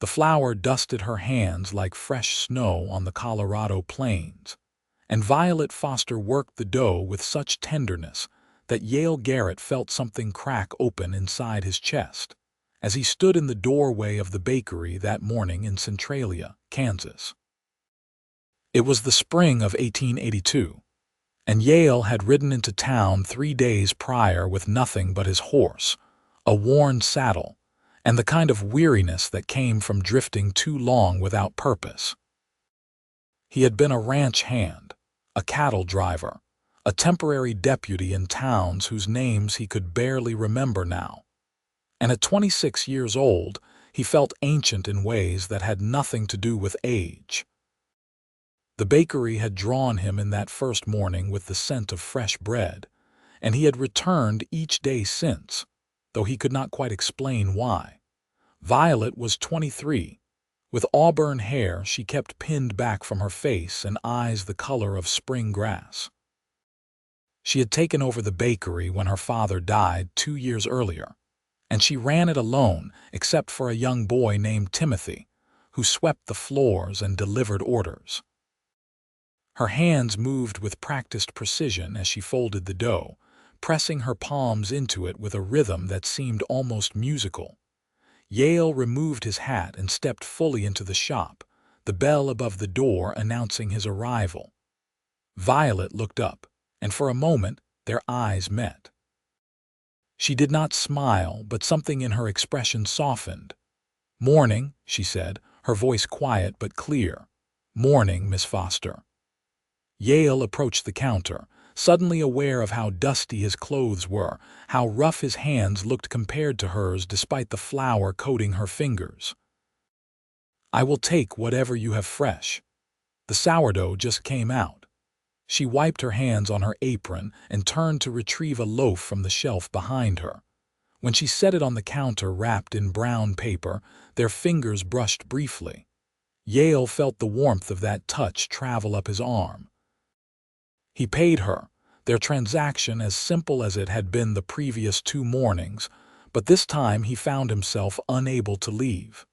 The flour dusted her hands like fresh snow on the Colorado plains, and Violet Foster worked the dough with such tenderness that Yale Garrett felt something crack open inside his chest as he stood in the doorway of the bakery that morning in Centralia, Kansas. It was the spring of 1882, and Yale had ridden into town 3 days prior with nothing but his horse, a worn saddle, and the kind of weariness that came from drifting too long without purpose. He had been a ranch hand, a cattle driver, a temporary deputy in towns whose names he could barely remember now. And at 26 years old, he felt ancient in ways that had nothing to do with age. The bakery had drawn him in that first morning with the scent of fresh bread, and he had returned each day since, though he could not quite explain why. Violet was 23. With auburn hair she kept pinned back from her face and eyes the color of spring grass. She had taken over the bakery when her father died 2 years earlier, and she ran it alone except for a young boy named Timothy, who swept the floors and delivered orders. Her hands moved with practiced precision as she folded the dough, pressing her palms into it with a rhythm that seemed almost musical. Yale removed his hat and stepped fully into the shop, the bell above the door announcing his arrival. Violet looked up, and for a moment their eyes met. She did not smile, but something in her expression softened. "Morning," she said, her voice quiet but clear. "Morning, Miss Foster." Yale approached the counter, suddenly aware of how dusty his clothes were, how rough his hands looked compared to hers despite the flour coating her fingers. "I will take whatever you have fresh. The sourdough just came out." She wiped her hands on her apron and turned to retrieve a loaf from the shelf behind her. When she set it on the counter wrapped in brown paper, their fingers brushed briefly. Yale felt the warmth of that touch travel up his arm. He paid her, their transaction as simple as it had been the previous 2 mornings, but this time he found himself unable to leave.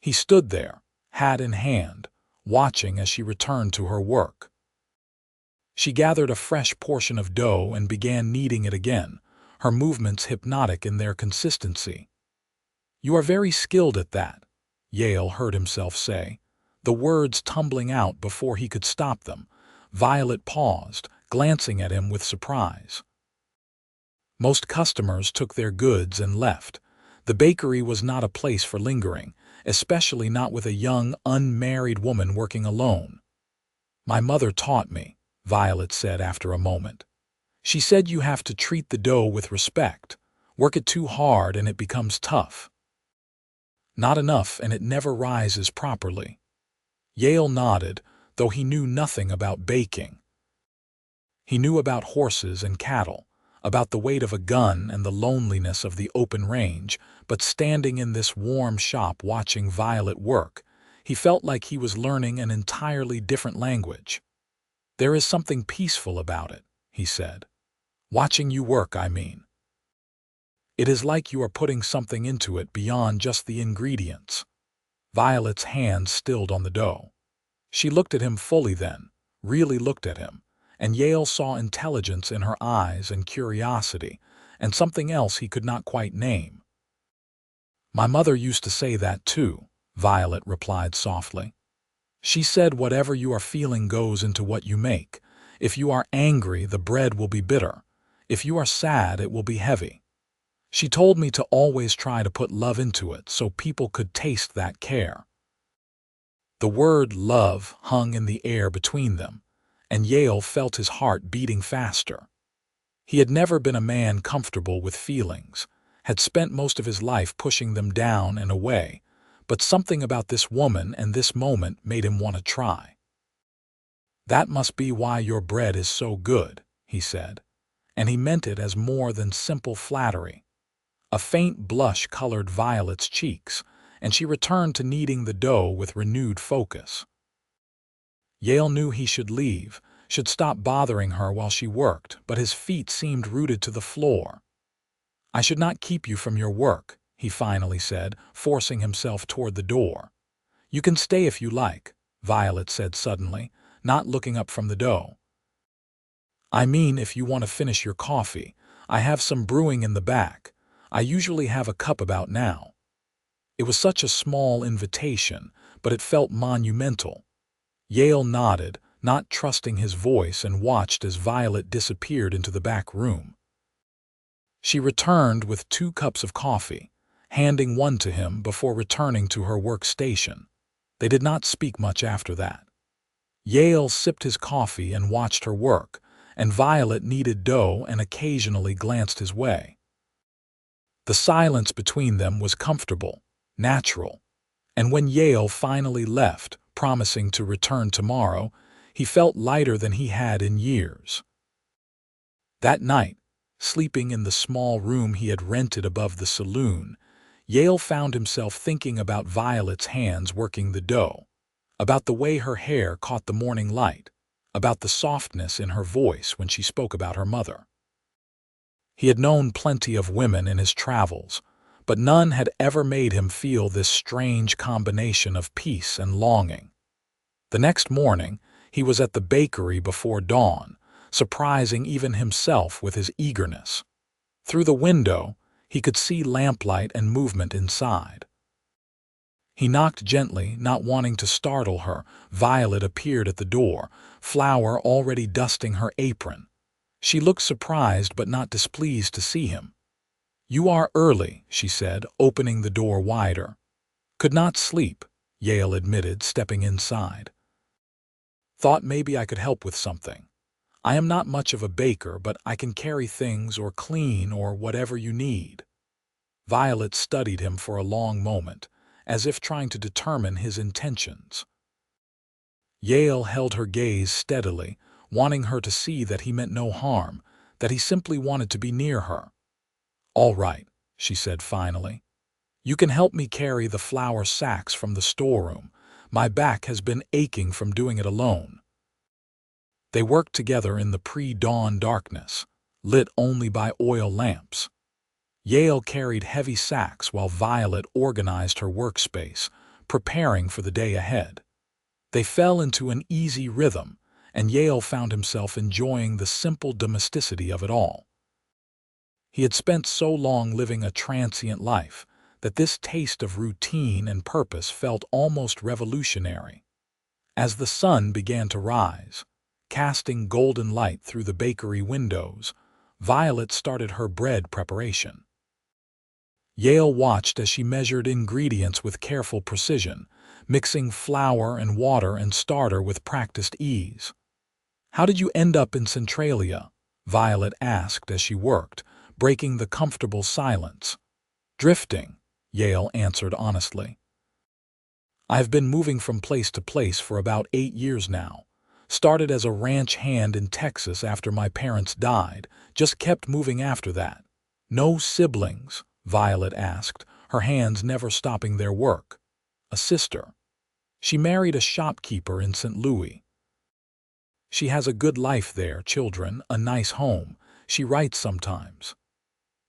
He stood there, hat in hand, watching as she returned to her work. She gathered a fresh portion of dough and began kneading it again, her movements hypnotic in their consistency. "You are very skilled at that," Yale heard himself say, the words tumbling out before he could stop them. Violet paused, glancing at him with surprise. Most customers took their goods and left. The bakery was not a place for lingering, especially not with a young, unmarried woman working alone. "My mother taught me," Violet said after a moment. "She said you have to treat the dough with respect. Work it too hard and it becomes tough. Not enough and it never rises properly." Yale nodded, though he knew nothing about baking. He knew about horses and cattle, about the weight of a gun and the loneliness of the open range, but standing in this warm shop watching Violet work, he felt like he was learning an entirely different language. "There is something peaceful about it," he said. "Watching you work, I mean. It is like you are putting something into it beyond just the ingredients." Violet's hands stilled on the dough. She looked at him fully then, really looked at him, and Yale saw intelligence in her eyes and curiosity, and something else he could not quite name. "My mother used to say that too," Violet replied softly. "She said whatever you are feeling goes into what you make. If you are angry, the bread will be bitter. If you are sad, it will be heavy. She told me to always try to put love into it so people could taste that care." The word love hung in the air between them, and Yale felt his heart beating faster. He had never been a man comfortable with feelings, had spent most of his life pushing them down and away, but something about this woman and this moment made him want to try. "That must be why your bread is so good," he said, and he meant it as more than simple flattery. A faint blush colored Violet's cheeks, and she returned to kneading the dough with renewed focus. Yale knew he should leave, should stop bothering her while she worked, but his feet seemed rooted to the floor. "I should not keep you from your work," he finally said, forcing himself toward the door. "You can stay if you like," Violet said suddenly, not looking up from the dough. "I mean, if you want to finish your coffee, I have some brewing in the back. I usually have a cup about now." It was such a small invitation, but it felt monumental. Yale nodded, not trusting his voice, and watched as Violet disappeared into the back room. She returned with 2 cups of coffee, handing one to him before returning to her workstation. They did not speak much after that. Yale sipped his coffee and watched her work, and Violet kneaded dough and occasionally glanced his way. The silence between them was comfortable, natural, and when Yale finally left, promising to return tomorrow, he felt lighter than he had in years. That night, sleeping in the small room he had rented above the saloon, Yale found himself thinking about Violet's hands working the dough, about the way her hair caught the morning light, about the softness in her voice when she spoke about her mother. He had known plenty of women in his travels, but none had ever made him feel this strange combination of peace and longing. The next morning, he was at the bakery before dawn, surprising even himself with his eagerness. Through the window, he could see lamplight and movement inside. He knocked gently, not wanting to startle her. Violet appeared at the door, flour already dusting her apron. She looked surprised but not displeased to see him. "You are early," she said, opening the door wider. "Could not sleep," Yale admitted, stepping inside. "Thought maybe I could help with something. I am not much of a baker, but I can carry things or clean or whatever you need." Violet studied him for a long moment, as if trying to determine his intentions. Yale held her gaze steadily, wanting her to see that he meant no harm, that he simply wanted to be near her. "All right," she said finally. "You can help me carry the flour sacks from the storeroom. My back has been aching from doing it alone." They worked together in the pre-dawn darkness, lit only by oil lamps. Yale carried heavy sacks while Violet organized her workspace, preparing for the day ahead. They fell into an easy rhythm, and Yale found himself enjoying the simple domesticity of it all. He had spent so long living a transient life that this taste of routine and purpose felt almost revolutionary. As the sun began to rise, casting golden light through the bakery windows, Violet started her bread preparation. Yale watched as she measured ingredients with careful precision, mixing flour and water and starter with practiced ease. "How did you end up in Centralia?" Violet asked as she worked, breaking the comfortable silence. "Drifting," Yale answered honestly. "I've been moving from place to place for about 8 years now. Started as a ranch hand in Texas after my parents died, just kept moving after that." "No siblings?" Violet asked, her hands never stopping their work. "A sister. She married a shopkeeper in St. Louis. She has a good life there, children, a nice home. She writes sometimes."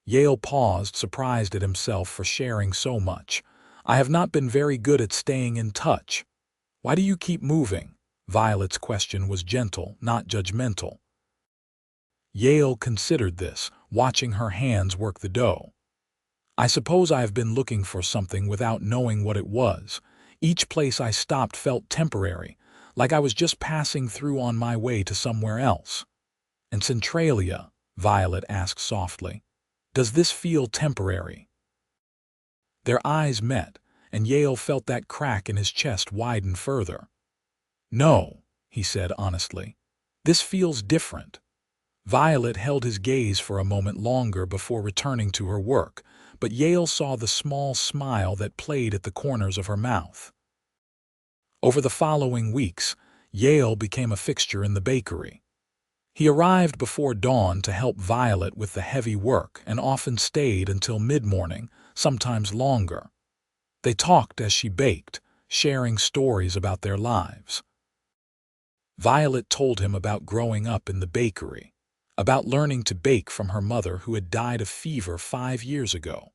Yale paused, surprised at himself for sharing so much. "I have not been very good at staying in touch." "Why do you keep moving?" Violet's question was gentle, not judgmental. Yale considered this, watching her hands work the dough. "I suppose I have been looking for something without knowing what it was. Each place I stopped felt temporary, like I was just passing through on my way to somewhere else." "And Centralia?" Violet asked softly. "Does this feel temporary?" Their eyes met, and Yale felt that crack in his chest widen further. "No," he said honestly. "This feels different." Violet held his gaze for a moment longer before returning to her work, but Yale saw the small smile that played at the corners of her mouth. Over the following weeks, Yale became a fixture in the bakery. He arrived before dawn to help Violet with the heavy work and often stayed until mid-morning, sometimes longer. They talked as she baked, sharing stories about their lives. Violet told him about growing up in the bakery, about learning to bake from her mother who had died of fever 5 years ago,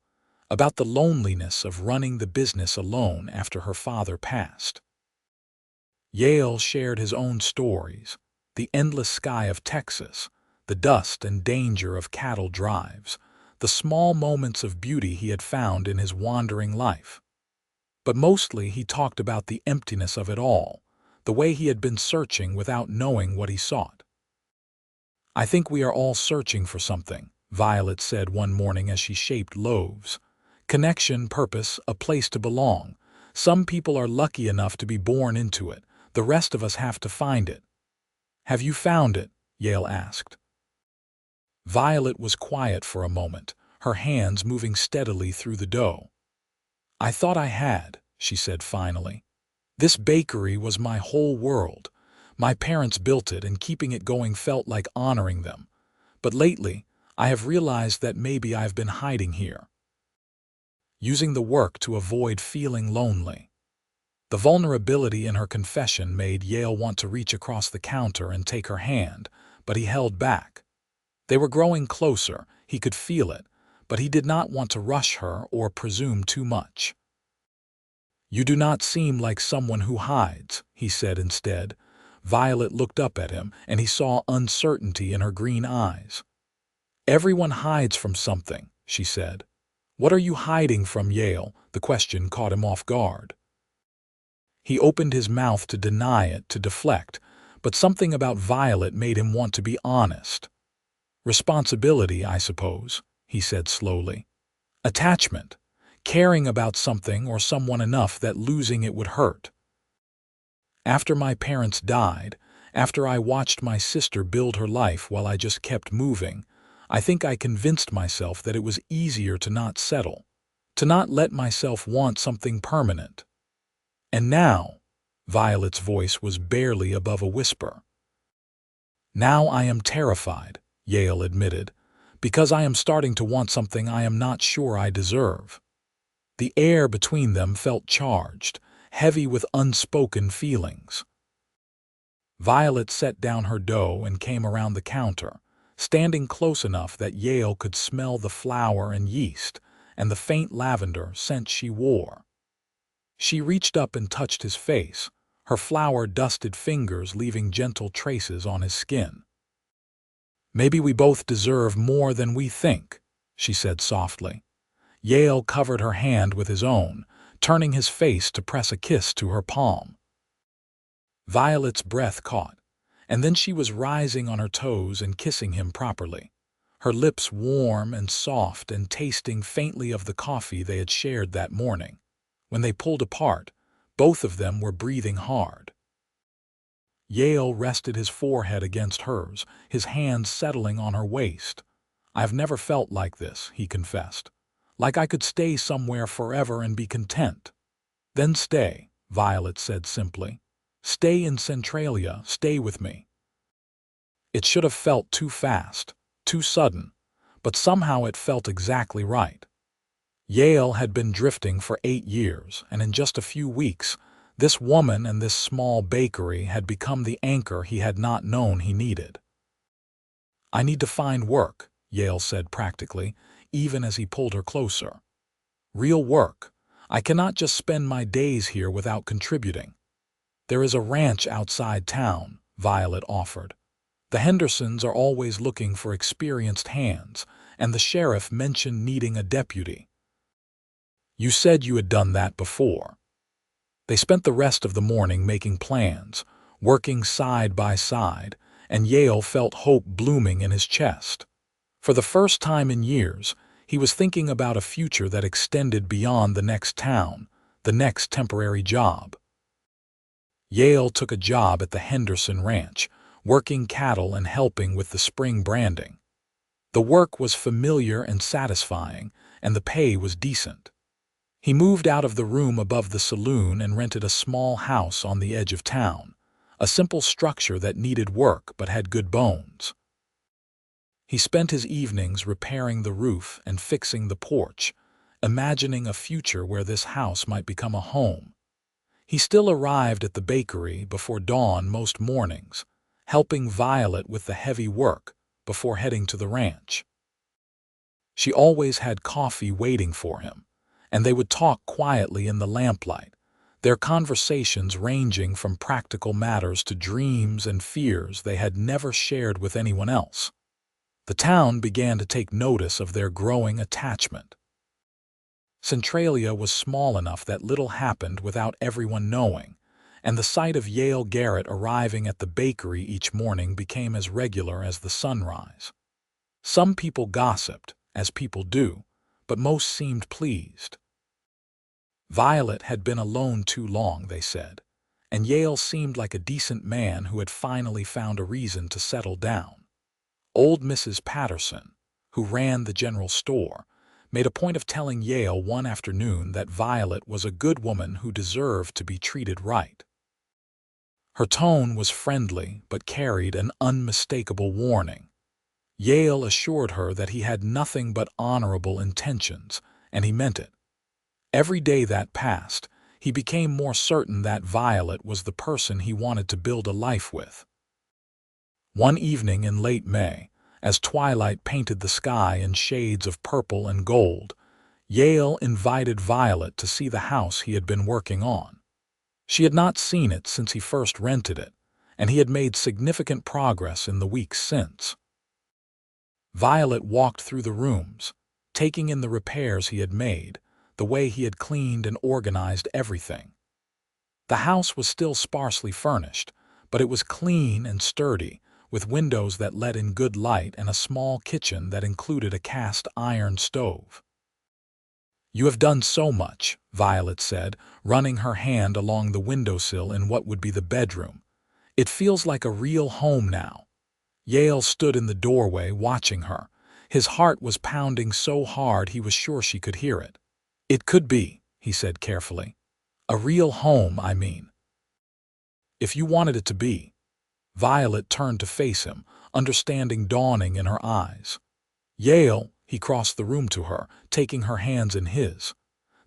about the loneliness of running the business alone after her father passed. Yale shared his own stories, the endless sky of Texas, the dust and danger of cattle drives, the small moments of beauty he had found in his wandering life. But mostly he talked about the emptiness of it all, the way he had been searching without knowing what he sought. "I think we are all searching for something," Violet said one morning as she shaped loaves. "Connection, purpose, a place to belong. Some people are lucky enough to be born into it. The rest of us have to find it." "Have you found it?" Yale asked. Violet was quiet for a moment, her hands moving steadily through the dough. "I thought I had," she said finally. "This bakery was my whole world. My parents built it, and keeping it going felt like honoring them. But lately, I have realized that maybe I've been hiding here, using the work to avoid feeling lonely." The vulnerability in her confession made Yale want to reach across the counter and take her hand, but he held back. They were growing closer, he could feel it, but he did not want to rush her or presume too much. "You do not seem like someone who hides," he said instead. Violet looked up at him, and he saw uncertainty in her green eyes. "Everyone hides from something," she said. "What are you hiding from, Yale?" The question caught him off guard. He opened his mouth to deny it, to deflect, but something about Violet made him want to be honest. "Responsibility, I suppose," he said slowly. "Attachment. Caring about something or someone enough that losing it would hurt. After my parents died, after I watched my sister build her life while I just kept moving, I think I convinced myself that it was easier to not settle, to not let myself want something permanent. And now," Violet's voice was barely above a whisper, "now I am terrified," Yale admitted, "because I am starting to want something I am not sure I deserve." The air between them felt charged, heavy with unspoken feelings. Violet set down her dough and came around the counter, standing close enough that Yale could smell the flour and yeast and the faint lavender scent she wore. She reached up and touched his face, her flour-dusted fingers leaving gentle traces on his skin. "Maybe we both deserve more than we think," she said softly. Yale covered her hand with his own, turning his face to press a kiss to her palm. Violet's breath caught, and then she was rising on her toes and kissing him properly, her lips warm and soft and tasting faintly of the coffee they had shared that morning. When they pulled apart, both of them were breathing hard. Yale rested his forehead against hers, his hands settling on her waist. "I've never felt like this," he confessed. "Like I could stay somewhere forever and be content." "Then stay," Violet said simply. "Stay in Centralia, stay with me." It should have felt too fast, too sudden, but somehow it felt exactly right. Yale had been drifting for 8 years, and in just a few weeks, this woman and this small bakery had become the anchor he had not known he needed. "I need to find work," Yale said practically, even as he pulled her closer. "Real work. I cannot just spend my days here without contributing." "There is a ranch outside town," Violet offered. "The Hendersons are always looking for experienced hands, and the sheriff mentioned needing a deputy." "You said you had done that before." They spent the rest of the morning making plans, working side by side, and Yale felt hope blooming in his chest. For the first time in years, he was thinking about a future that extended beyond the next town, the next temporary job. Yale took a job at the Henderson Ranch, working cattle and helping with the spring branding. The work was familiar and satisfying, and the pay was decent. He moved out of the room above the saloon and rented a small house on the edge of town, a simple structure that needed work but had good bones. He spent his evenings repairing the roof and fixing the porch, imagining a future where this house might become a home. He still arrived at the bakery before dawn most mornings, helping Violet with the heavy work before heading to the ranch. She always had coffee waiting for him, and they would talk quietly in the lamplight, their conversations ranging from practical matters to dreams and fears they had never shared with anyone else. The town began to take notice of their growing attachment. Centralia was small enough that little happened without everyone knowing, and the sight of Yale Garrett arriving at the bakery each morning became as regular as the sunrise. Some people gossiped, as people do, but most seemed pleased. Violet had been alone too long, they said, and Yale seemed like a decent man who had finally found a reason to settle down. Old Mrs. Patterson, who ran the general store, made a point of telling Yale one afternoon that Violet was a good woman who deserved to be treated right. Her tone was friendly but carried an unmistakable warning. Yale assured her that he had nothing but honorable intentions, and he meant it. Every day that passed, he became more certain that Violet was the person he wanted to build a life with. One evening in late May, as twilight painted the sky in shades of purple and gold, Yale invited Violet to see the house he had been working on. She had not seen it since he first rented it, and he had made significant progress in the weeks since. Violet walked through the rooms, taking in the repairs he had made, the way he had cleaned and organized everything. The house was still sparsely furnished, but it was clean and sturdy, with windows that let in good light and a small kitchen that included a cast-iron stove. "You have done so much," Violet said, running her hand along the windowsill in what would be the bedroom. "It feels like a real home now." Yale stood in the doorway watching her. His heart was pounding so hard he was sure she could hear it. "It could be," he said carefully. "A real home, I mean. If you wanted it to be." Violet turned to face him, understanding dawning in her eyes. "Yale," he crossed the room to her, taking her hands in his.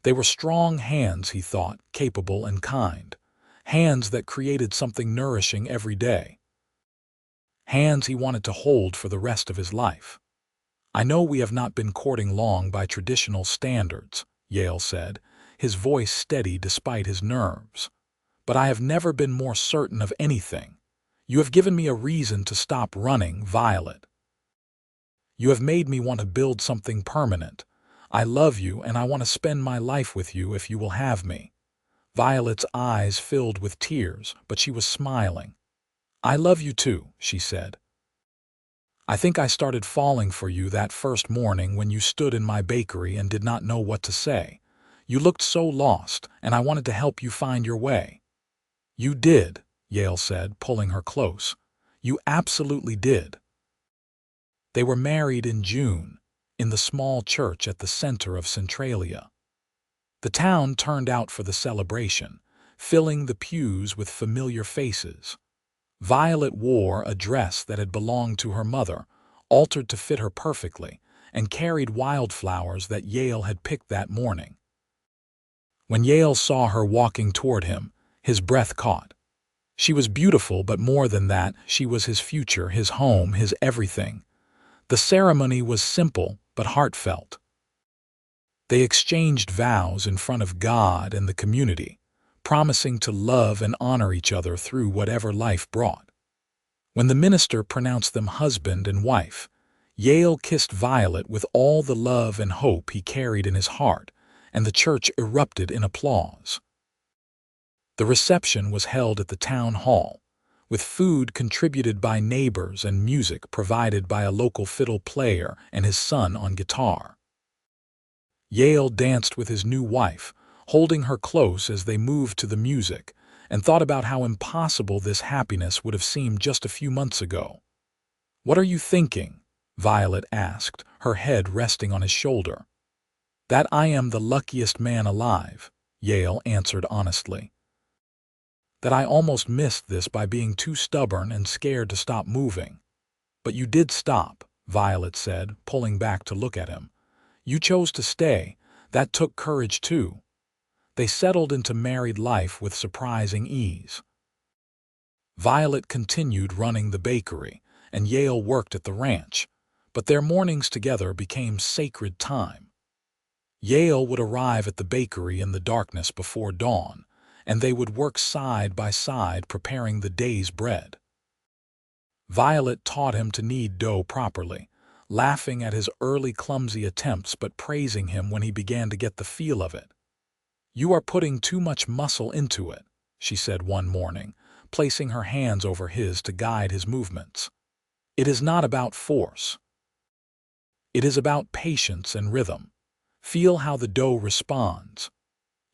They were strong hands, he thought, capable and kind. Hands that created something nourishing every day. Hands he wanted to hold for the rest of his life. "I know we have not been courting long by traditional standards," Yale said, his voice steady despite his nerves. "But I have never been more certain of anything. You have given me a reason to stop running, Violet. You have made me want to build something permanent. I love you and I want to spend my life with you if you will have me." Violet's eyes filled with tears, but she was smiling. "I love you too," she said. "I think I started falling for you that first morning when you stood in my bakery and did not know what to say. You looked so lost, and I wanted to help you find your way." "You did," Yale said, pulling her close. "You absolutely did." They were married in June, in the small church at the center of Centralia. The town turned out for the celebration, filling the pews with familiar faces. Violet wore a dress that had belonged to her mother, altered to fit her perfectly, and carried wildflowers that Yale had picked that morning. When Yale saw her walking toward him, his breath caught. She was beautiful, but more than that, she was his future, his home, his everything. The ceremony was simple but heartfelt. They exchanged vows in front of God and the community, promising to love and honor each other through whatever life brought. When the minister pronounced them husband and wife, Yale kissed Violet with all the love and hope he carried in his heart, and the church erupted in applause. The reception was held at the town hall, with food contributed by neighbors and music provided by a local fiddle player and his son on guitar. Yale danced with his new wife, holding her close as they moved to the music, and thought about how impossible this happiness would have seemed just a few months ago. "What are you thinking?" Violet asked, her head resting on his shoulder. "That I am the luckiest man alive," Yale answered honestly. "That I almost missed this by being too stubborn and scared to stop moving." "But you did stop," Violet said, pulling back to look at him. "You chose to stay. That took courage too." They settled into married life with surprising ease. Violet continued running the bakery, and Yale worked at the ranch, but their mornings together became sacred time. Yale would arrive at the bakery in the darkness before dawn, and they would work side by side preparing the day's bread. Violet taught him to knead dough properly, laughing at his early clumsy attempts but praising him when he began to get the feel of it. "You are putting too much muscle into it," she said one morning, placing her hands over his to guide his movements. "It is not about force. It is about patience and rhythm. Feel how the dough responds."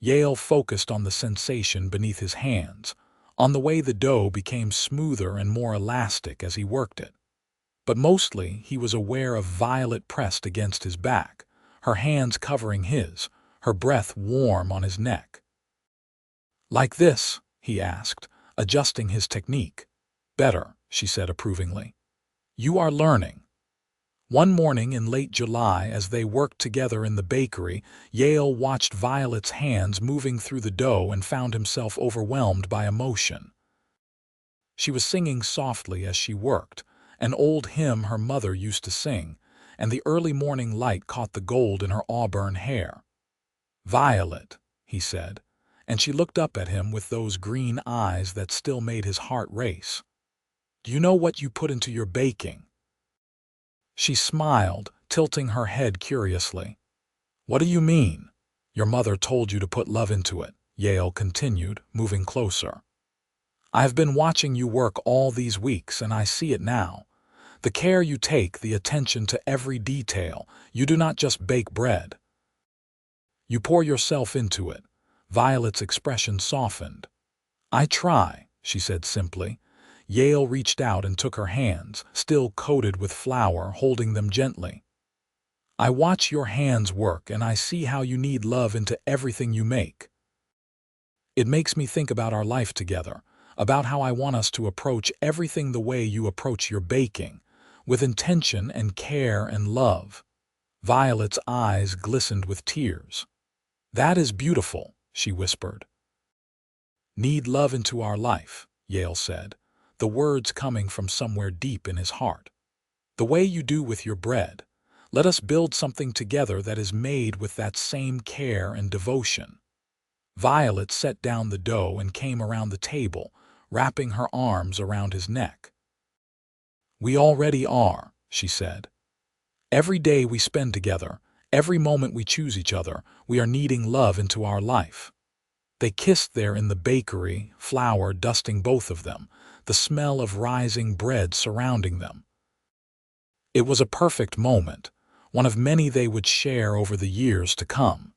Yale focused on the sensation beneath his hands, on the way the dough became smoother and more elastic as he worked it. But mostly he was aware of Violet pressed against his back, her hands covering his, her breath warm on his neck. "Like this?" he asked, adjusting his technique. "Better," she said approvingly. "You are learning." One morning in late July, as they worked together in the bakery, Yale watched Violet's hands moving through the dough and found himself overwhelmed by emotion. She was singing softly as she worked, an old hymn her mother used to sing, and the early morning light caught the gold in her auburn hair. "Violet," he said, and she looked up at him with those green eyes that still made his heart race. "Do you know what you put into your baking?" She smiled, tilting her head curiously. "What do you mean?" "Your mother told you to put love into it," Yale continued, moving closer. "I have been watching you work all these weeks, and I see it now. The care you take, the attention to every detail. You do not just bake bread. You pour yourself into it." Violet's expression softened. "I try," she said simply. Yale reached out and took her hands, still coated with flour, holding them gently. "I watch your hands work, and I see how you need love into everything you make. It makes me think about our life together, about how I want us to approach everything the way you approach your baking, with intention and care and love." Violet's eyes glistened with tears. "That is beautiful," she whispered. "Need love into our life," Yale said, the words coming from somewhere deep in his heart. "The way you do with your bread. Let us build something together that is made with that same care and devotion." Violet set down the dough and came around the table, wrapping her arms around his neck. "We already are," she said. "Every day we spend together, every moment we choose each other, we are kneading love into our life." They kissed there in the bakery, flour dusting both of them, the smell of rising bread surrounding them. It was a perfect moment, one of many they would share over the years to come.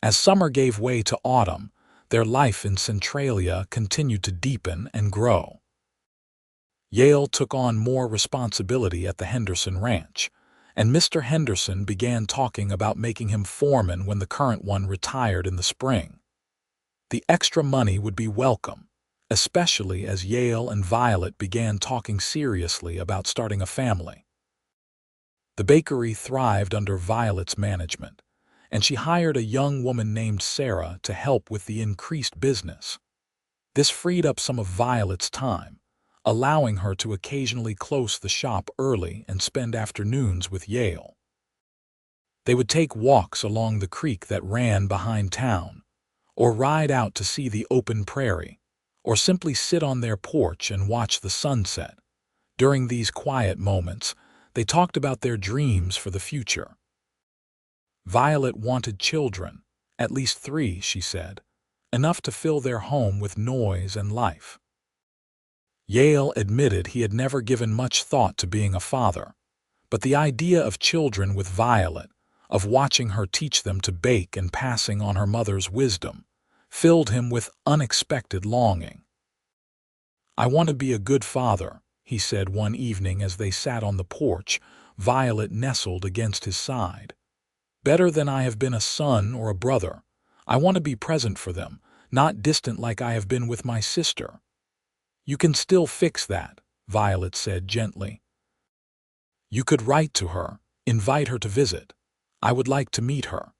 As summer gave way to autumn, their life in Centralia continued to deepen and grow. Yale took on more responsibility at the Henderson Ranch, and Mr. Henderson began talking about making him foreman when the current one retired in the spring. The extra money would be welcome, especially as Yale and Violet began talking seriously about starting a family. The bakery thrived under Violet's management, and she hired a young woman named Sarah to help with the increased business. This freed up some of Violet's time, allowing her to occasionally close the shop early and spend afternoons with Yale. They would take walks along the creek that ran behind town, or ride out to see the open prairie, or simply sit on their porch and watch the sunset. During these quiet moments, they talked about their dreams for the future. Violet wanted children, at least 3, she said, enough to fill their home with noise and life. Yale admitted he had never given much thought to being a father, but the idea of children with Violet, of watching her teach them to bake and passing on her mother's wisdom, filled him with unexpected longing. "I want to be a good father," he said one evening as they sat on the porch, Violet nestled against his side. "Better than I have been a son or a brother. I want to be present for them, not distant like I have been with my sister." "You can still fix that," Violet said gently. "You could write to her, invite her to visit. I would like to meet her."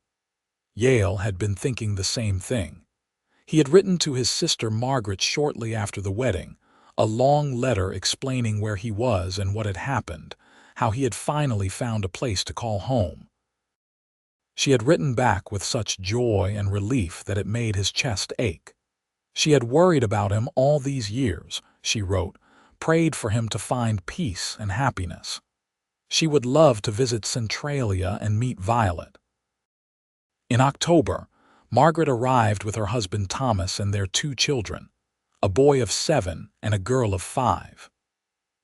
Yale had been thinking the same thing. He had written to his sister Margaret shortly after the wedding, a long letter explaining where he was and what had happened, how he had finally found a place to call home. She had written back with such joy and relief that it made his chest ache. She had worried about him all these years, she wrote, prayed for him to find peace and happiness. She would love to visit Centralia and meet Violet. In October, Margaret arrived with her husband Thomas and their 2 children, a boy of 7 and a girl of 5.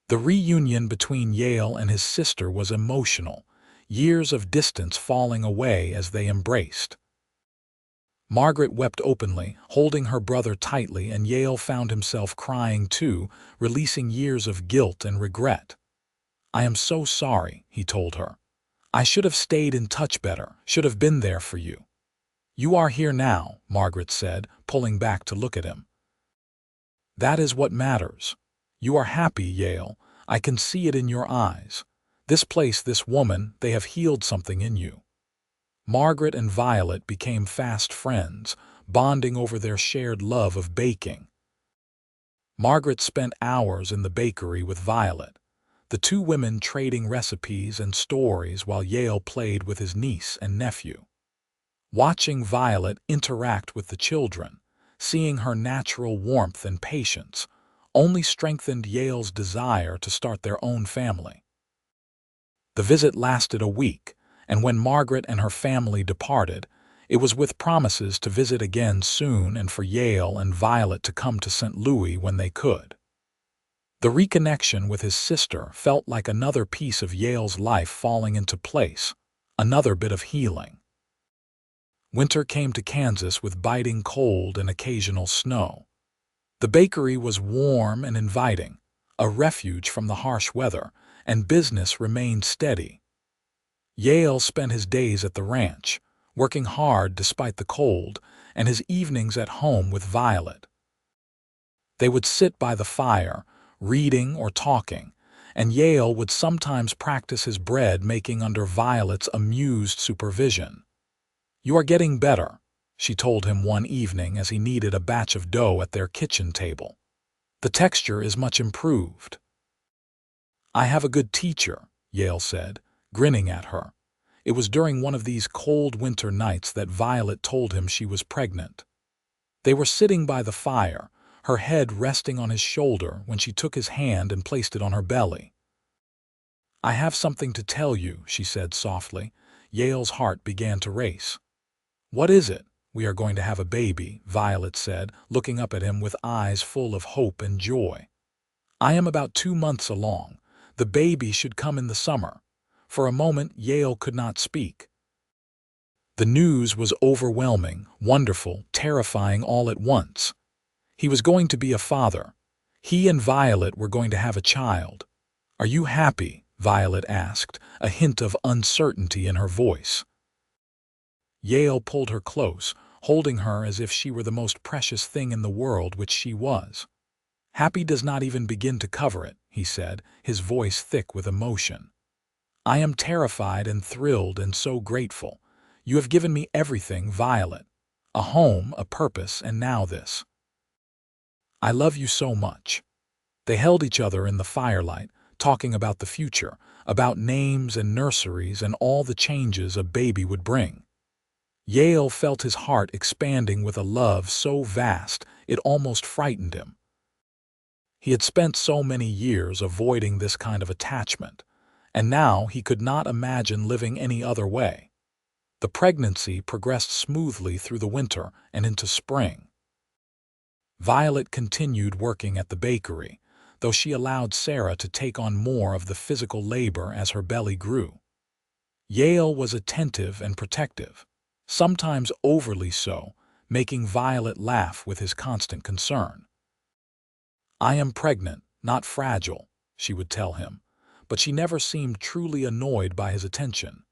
The reunion between Yale and his sister was emotional, years of distance falling away as they embraced. Margaret wept openly, holding her brother tightly, and Yale found himself crying too, releasing years of guilt and regret. "I am so sorry," he told her. "I should have stayed in touch better, should have been there for you." "You are here now," Margaret said, pulling back to look at him. "That is what matters. You are happy, Yale. I can see it in your eyes. This place, this woman, they have healed something in you." Margaret and Violet became fast friends, bonding over their shared love of baking. Margaret spent hours in the bakery with Violet, the 2 women trading recipes and stories while Yale played with his niece and nephew. Watching Violet interact with the children, seeing her natural warmth and patience, only strengthened Yale's desire to start their own family. The visit lasted a week, and when Margaret and her family departed, it was with promises to visit again soon and for Yale and Violet to come to St. Louis when they could. The reconnection with his sister felt like another piece of Yale's life falling into place, another bit of healing. Winter came to Kansas with biting cold and occasional snow. The bakery was warm and inviting, a refuge from the harsh weather, and business remained steady. Yale spent his days at the ranch, working hard despite the cold, and his evenings at home with Violet. They would sit by the fire, reading or talking, and Yale would sometimes practice his bread making under Violet's amused supervision. "You are getting better," she told him one evening as he kneaded a batch of dough at their kitchen table. "The texture is much improved." "I have a good teacher," Yale said, grinning at her. It was during one of these cold winter nights that Violet told him she was pregnant. They were sitting by the fire, her head resting on his shoulder, when she took his hand and placed it on her belly. "I have something to tell you," she said softly. Yale's heart began to race. "What is it?" "We are going to have a baby," Violet said, looking up at him with eyes full of hope and joy. "I am about 2 months along. The baby should come in the summer." For a moment, Yale could not speak. The news was overwhelming, wonderful, terrifying all at once. He was going to be a father. He and Violet were going to have a child. "Are you happy?" Violet asked, a hint of uncertainty in her voice. Yale pulled her close, holding her as if she were the most precious thing in the world, which she was. "Happy does not even begin to cover it," he said, his voice thick with emotion. "I am terrified and thrilled and so grateful. You have given me everything, Violet. A home, a purpose, and now this. I love you so much." They held each other in the firelight, talking about the future, about names and nurseries and all the changes a baby would bring. Yale felt his heart expanding with a love so vast it almost frightened him. He had spent so many years avoiding this kind of attachment, and now he could not imagine living any other way. The pregnancy progressed smoothly through the winter and into spring. Violet continued working at the bakery, though she allowed Sarah to take on more of the physical labor as her belly grew. Yale was attentive and protective, sometimes overly so, making Violet laugh with his constant concern. "I am pregnant, not fragile," she would tell him, but she never seemed truly annoyed by his attention.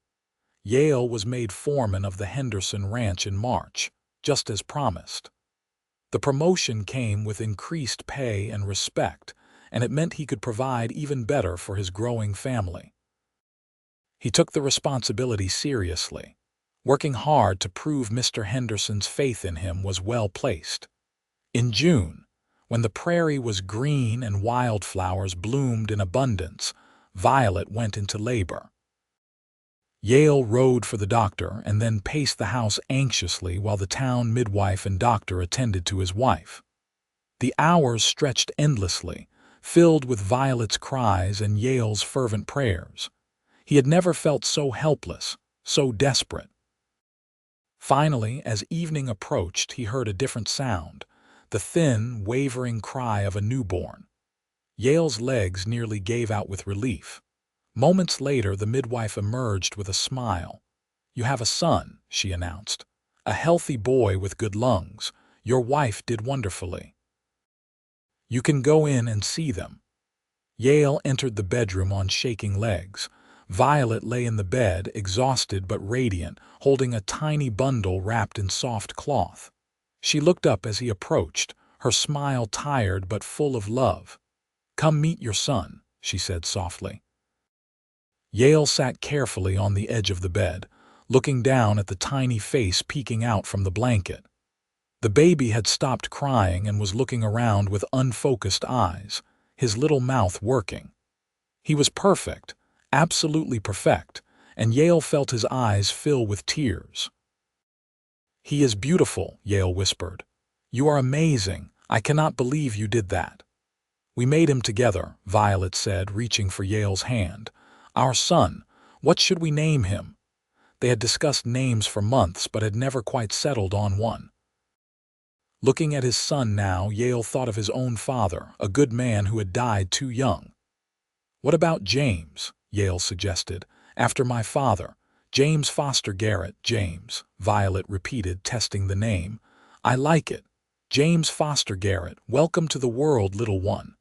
Yale was made foreman of the Henderson Ranch in March, just as promised. The promotion came with increased pay and respect, and it meant he could provide even better for his growing family. He took the responsibility seriously, working hard to prove Mr. Henderson's faith in him was well placed. In June, when the prairie was green and wildflowers bloomed in abundance, Violet went into labor. Yale rode for the doctor and then paced the house anxiously while the town midwife and doctor attended to his wife. The hours stretched endlessly, filled with Violet's cries and Yale's fervent prayers. He had never felt so helpless, so desperate. Finally, as evening approached, he heard a different sound, the thin, wavering cry of a newborn. Yale's legs nearly gave out with relief. Moments later, the midwife emerged with a smile. "You have a son," she announced. "A healthy boy with good lungs. Your wife did wonderfully. You can go in and see them." Yale entered the bedroom on shaking legs. Violet lay in the bed, exhausted but radiant, holding a tiny bundle wrapped in soft cloth. She looked up as he approached, her smile tired but full of love. "Come meet your son," she said softly. Yale sat carefully on the edge of the bed, looking down at the tiny face peeking out from the blanket. The baby had stopped crying and was looking around with unfocused eyes, his little mouth working. He was perfect, absolutely perfect, and Yale felt his eyes fill with tears. "He is beautiful," Yale whispered. "You are amazing. I cannot believe you did that." "We made him together," Violet said, reaching for Yale's hand. "Our son. What should we name him?" They had discussed names for months but had never quite settled on one. Looking at his son now, Yale thought of his own father, a good man who had died too young. "What about James?" Yale suggested. "After my father. James Foster Garrett, James," Violet repeated, testing the name. "I like it. James Foster Garrett, welcome to the world, little one."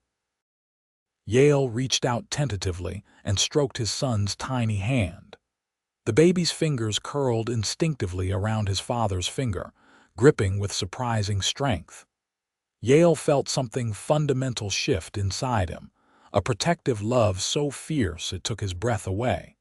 Yale reached out tentatively and stroked his son's tiny hand. The baby's fingers curled instinctively around his father's finger, gripping with surprising strength. Yale felt something fundamental shift inside him, a protective love so fierce it took his breath away.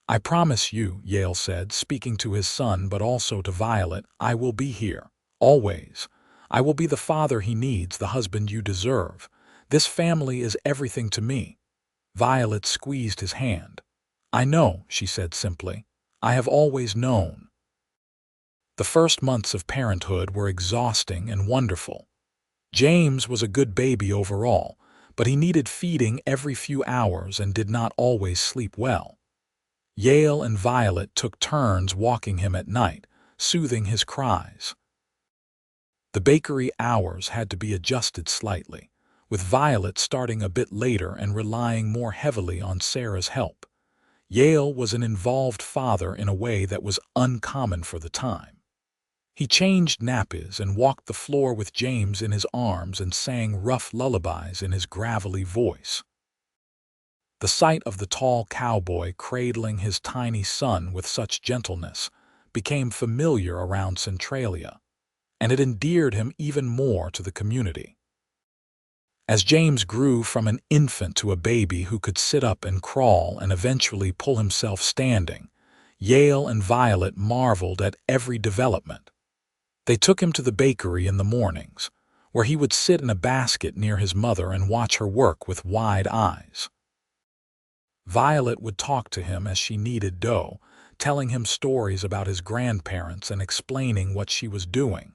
"I promise you," Yale said, speaking to his son but also to Violet, "I will be here, always. I will be the father he needs, the husband you deserve. This family is everything to me." Violet squeezed his hand. "I know," she said simply. "I have always known." The first months of parenthood were exhausting and wonderful. James was a good baby overall, but he needed feeding every few hours and did not always sleep well. Yale and Violet took turns walking him at night, soothing his cries. The bakery hours had to be adjusted slightly, with Violet starting a bit later and relying more heavily on Sarah's help. Yale was an involved father in a way that was uncommon for the time. He changed nappies and walked the floor with James in his arms and sang rough lullabies in his gravelly voice. The sight of the tall cowboy cradling his tiny son with such gentleness became familiar around Centralia, and it endeared him even more to the community. As James grew from an infant to a baby who could sit up and crawl and eventually pull himself standing, Yale and Violet marveled at every development. They took him to the bakery in the mornings, where he would sit in a basket near his mother and watch her work with wide eyes. Violet would talk to him as she kneaded dough, telling him stories about his grandparents and explaining what she was doing.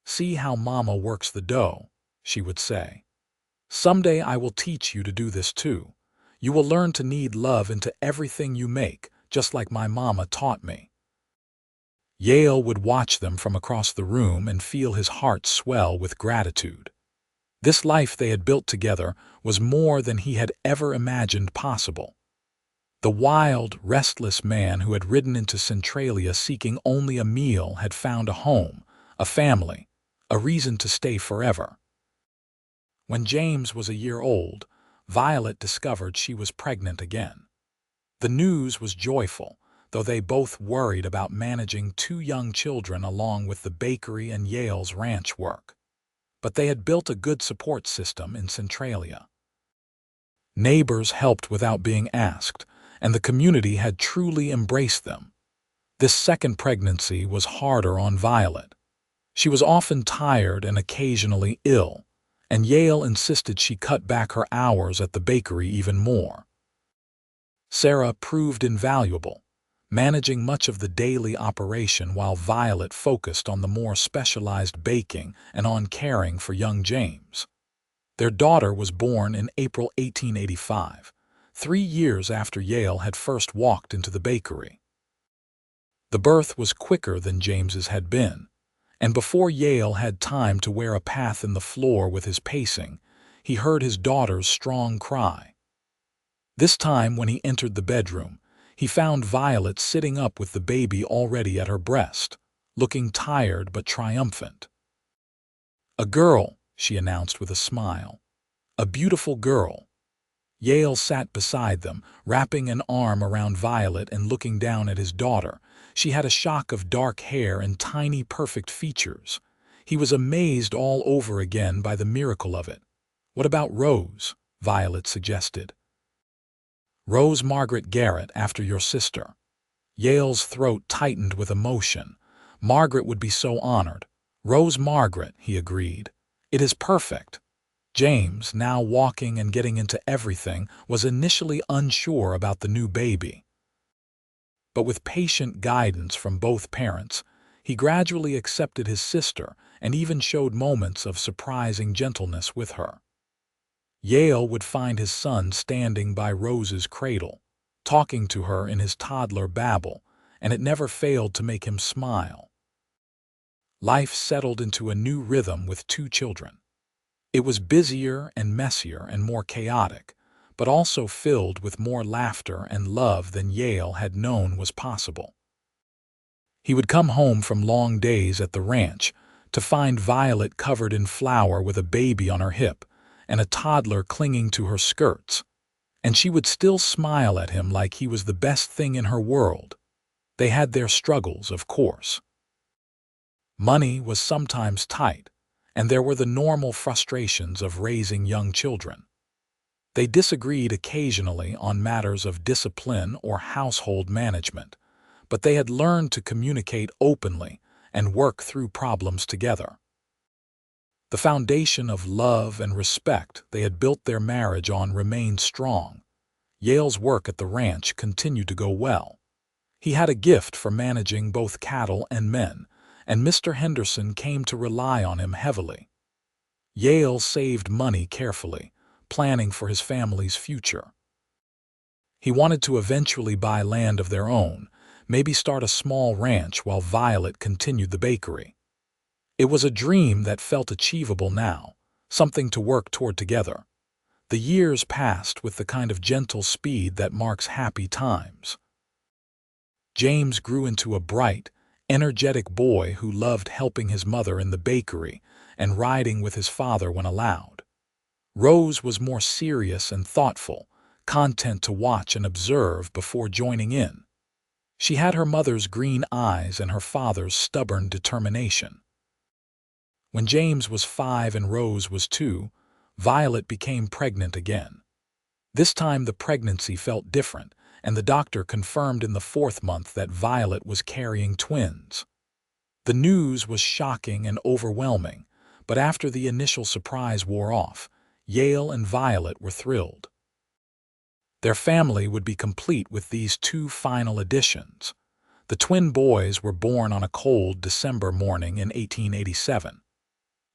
"See how Mama works the dough," she would say. "Someday I will teach you to do this too. You will learn to knead love into everything you make, just like my mama taught me." Yale would watch them from across the room and feel his heart swell with gratitude. This life they had built together was more than he had ever imagined possible. The wild, restless man who had ridden into Centralia seeking only a meal had found a home, a family, a reason to stay forever. When James was a year old, Violet discovered she was pregnant again. The news was joyful, though they both worried about managing 2 young children along with the bakery and Yale's ranch work. But they had built a good support system in Centralia. Neighbors helped without being asked, and the community had truly embraced them. This second pregnancy was harder on Violet. She was often tired and occasionally ill, and Yale insisted she cut back her hours at the bakery even more. Sarah proved invaluable, managing much of the daily operation while Violet focused on the more specialized baking and on caring for young James. Their daughter was born in April 1885, 3 years after Yale had first walked into the bakery. The birth was quicker than James's had been, and before Yale had time to wear a path in the floor with his pacing, he heard his daughter's strong cry. This time, when he entered the bedroom, he found Violet sitting up with the baby already at her breast, looking tired but triumphant. "A girl," she announced with a smile. "A beautiful girl." Yale sat beside them, wrapping an arm around Violet and looking down at his daughter. She had a shock of dark hair and tiny, perfect features. He was amazed all over again by the miracle of it. "What about Rose?" Violet suggested. "Rose Margaret Garrett, after your sister." Yale's throat tightened with emotion. Margaret would be so honored. "Rose Margaret," he agreed. "It is perfect." James, now walking and getting into everything, was initially unsure about the new baby. But with patient guidance from both parents, he gradually accepted his sister and even showed moments of surprising gentleness with her. Yale would find his son standing by Rose's cradle, talking to her in his toddler babble, and it never failed to make him smile. Life settled into a new rhythm with 2 children. It was busier and messier and more chaotic, but also filled with more laughter and love than Yale had known was possible. He would come home from long days at the ranch to find Violet covered in flour with a baby on her hip and a toddler clinging to her skirts, and she would still smile at him like he was the best thing in her world. They had their struggles, of course. Money was sometimes tight, and there were the normal frustrations of raising young children. They disagreed occasionally on matters of discipline or household management, but they had learned to communicate openly and work through problems together. The foundation of love and respect they had built their marriage on remained strong. Yale's work at the ranch continued to go well. He had a gift for managing both cattle and men, and Mr. Henderson came to rely on him heavily. Yale saved money carefully, planning for his family's future. He wanted to eventually buy land of their own, maybe start a small ranch while Violet continued the bakery. It was a dream that felt achievable now, something to work toward together. The years passed with the kind of gentle speed that marks happy times. James grew into a bright, energetic boy who loved helping his mother in the bakery and riding with his father when allowed. Rose was more serious and thoughtful, content to watch and observe before joining in. She had her mother's green eyes and her father's stubborn determination. When James was 5 and Rose was 2, Violet became pregnant again. This time the pregnancy felt different, and the doctor confirmed in the 4th month that Violet was carrying twins. The news was shocking and overwhelming, but after the initial surprise wore off, Yale and Violet were thrilled. Their family would be complete with these 2 final additions. The twin boys were born on a cold December morning in 1887.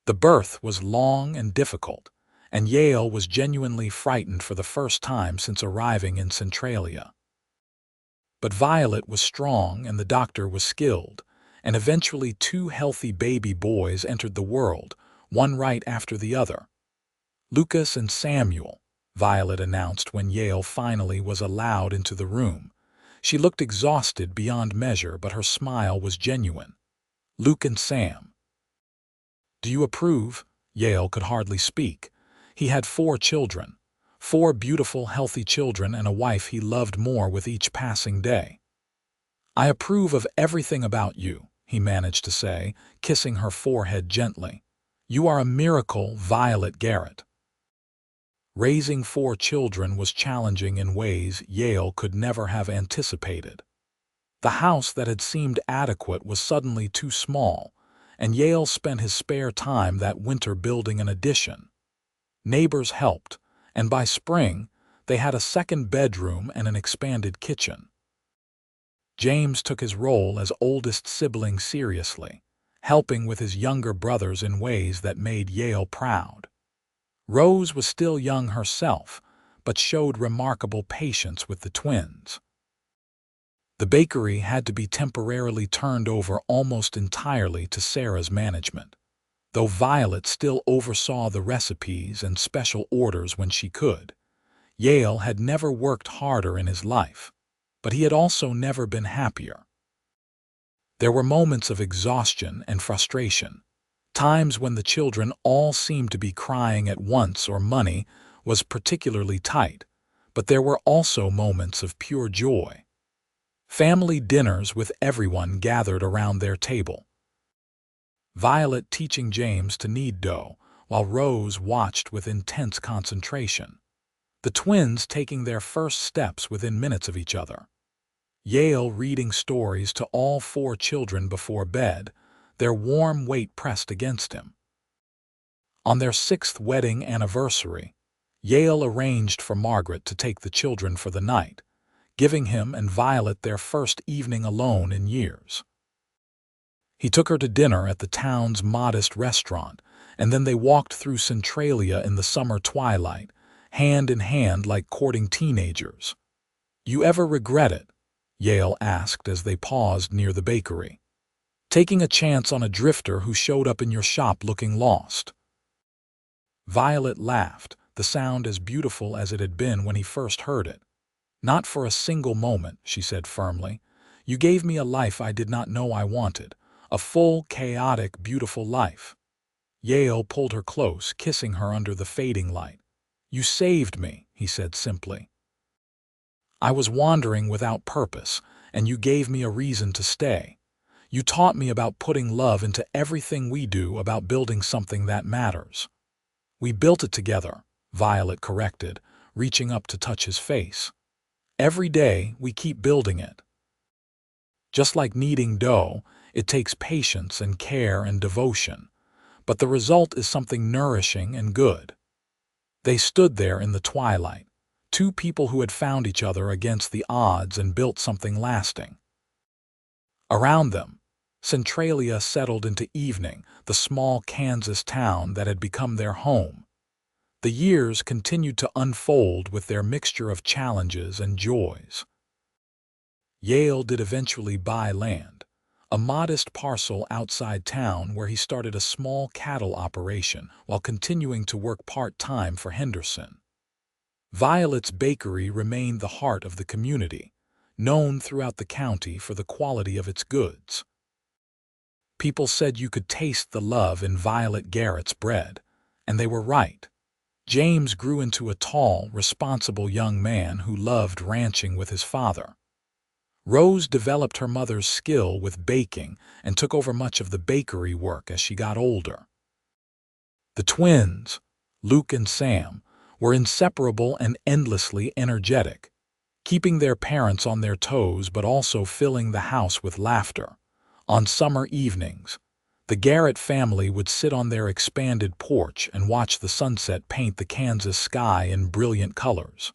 The birth was long and difficult, and Yale was genuinely frightened for the first time since arriving in Centralia. But Violet was strong and the doctor was skilled, and eventually 2 healthy baby boys entered the world, one right after the other. "Lucas and Samuel," Violet announced when Yale finally was allowed into the room. She looked exhausted beyond measure, but her smile was genuine. "Luke and Sam." "Do you approve?" Yale could hardly speak. He had 4 children, 4 beautiful, healthy children and a wife he loved more with each passing day. "I approve of everything about you," he managed to say, kissing her forehead gently. "You are a miracle, Violet Garrett." Raising 4 children was challenging in ways Yale could never have anticipated. The house that had seemed adequate was suddenly too small, and Yale spent his spare time that winter building an addition. Neighbors helped, and by spring, they had a second bedroom and an expanded kitchen. James took his role as oldest sibling seriously, helping with his younger brothers in ways that made Yale proud. Rose was still young herself, but showed remarkable patience with the twins. The bakery had to be temporarily turned over almost entirely to Sarah's management, though Violet still oversaw the recipes and special orders when she could. Yale had never worked harder in his life, but he had also never been happier. There were moments of exhaustion and frustration, times when the children all seemed to be crying at once or money was particularly tight, but there were also moments of pure joy. Family dinners with everyone gathered around their table. Violet teaching James to knead dough, while Rose watched with intense concentration. The twins taking their first steps within minutes of each other. Yale reading stories to all 4 children before bed, their warm weight pressed against him. On their 6th wedding anniversary, Yale arranged for Margaret to take the children for the night, giving him and Violet their first evening alone in years. He took her to dinner at the town's modest restaurant, and then they walked through Centralia in the summer twilight, hand in hand like courting teenagers. "You ever regret it?" Yale asked as they paused near the bakery. "Taking a chance on a drifter who showed up in your shop looking lost?" Violet laughed, the sound as beautiful as it had been when he first heard it. "Not for a single moment," she said firmly. "You gave me a life I did not know I wanted, a full, chaotic, beautiful life." Yale pulled her close, kissing her under the fading light. "You saved me," he said simply. "I was wandering without purpose, and you gave me a reason to stay. You taught me about putting love into everything we do, about building something that matters." "We built it together," Violet corrected, reaching up to touch his face. "Every day, we keep building it." Just like kneading dough, it takes patience and care and devotion, but the result is something nourishing and good. They stood there in the twilight, 2 people who had found each other against the odds and built something lasting. Around them, Centralia settled into evening, the small Kansas town that had become their home. The years continued to unfold with their mixture of challenges and joys. Yale did eventually buy land, a modest parcel outside town where he started a small cattle operation while continuing to work part-time for Henderson. Violet's bakery remained the heart of the community, known throughout the county for the quality of its goods. People said you could taste the love in Violet Garrett's bread, and they were right. James grew into a tall, responsible young man who loved ranching with his father. Rose developed her mother's skill with baking and took over much of the bakery work as she got older. The twins, Luke and Sam, were inseparable and endlessly energetic, keeping their parents on their toes but also filling the house with laughter. On summer evenings, the Garrett family would sit on their expanded porch and watch the sunset paint the Kansas sky in brilliant colors.